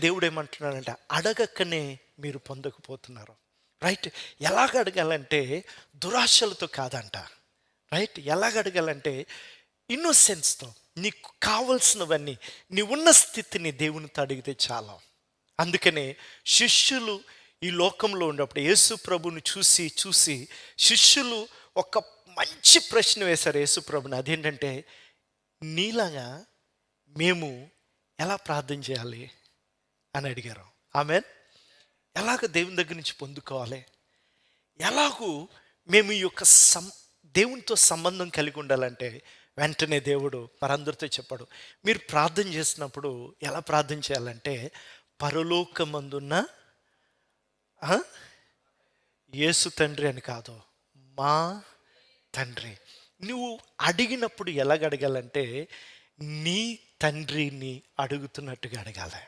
దేవుడు ఏమంటున్నాడంటే అడగకనే మీరు పొందకపోతున్నారు. రైట్. ఎలాగ అడగాలంటే దురాశలతో కాదంట. రైట్. ఎలాగ అడగాలంటే ఇన్నోసెన్స్తో, నీకు కావలసినవన్నీ నీవున్న స్థితిని దేవునితో అడిగితే చాలా. అందుకనే శిష్యులు ఈ లోకంలో ఉన్నప్పుడు యేసు ప్రభుని చూసి చూసి శిష్యులు ఒక మంచి ప్రశ్న వేశారు యేసు ప్రభుని. అదేంటంటే, నీలాగా మేము ఎలా ప్రార్థన చేయాలి అని అడిగారు. ఆమెన్. ఎలాగ దేవుని దగ్గర నుంచి పొందుకోవాలి, ఎలాగూ మేము ఈ యొక్క దేవునితో సంబంధం కలిగి ఉండాలంటే, వెంటనే దేవుడు మరందరితో చెప్పాడు, మీరు ప్రార్థన చేసినప్పుడు ఎలా ప్రార్థన చేయాలంటే, పరలోకమందున్న యేసు తండ్రి అని కాదు, మా తండ్రి. నువ్వు అడిగినప్పుడు ఎలాగ అడగాలంటే, నీ తండ్రిని అడుగుతున్నట్టుగా అడగాలి.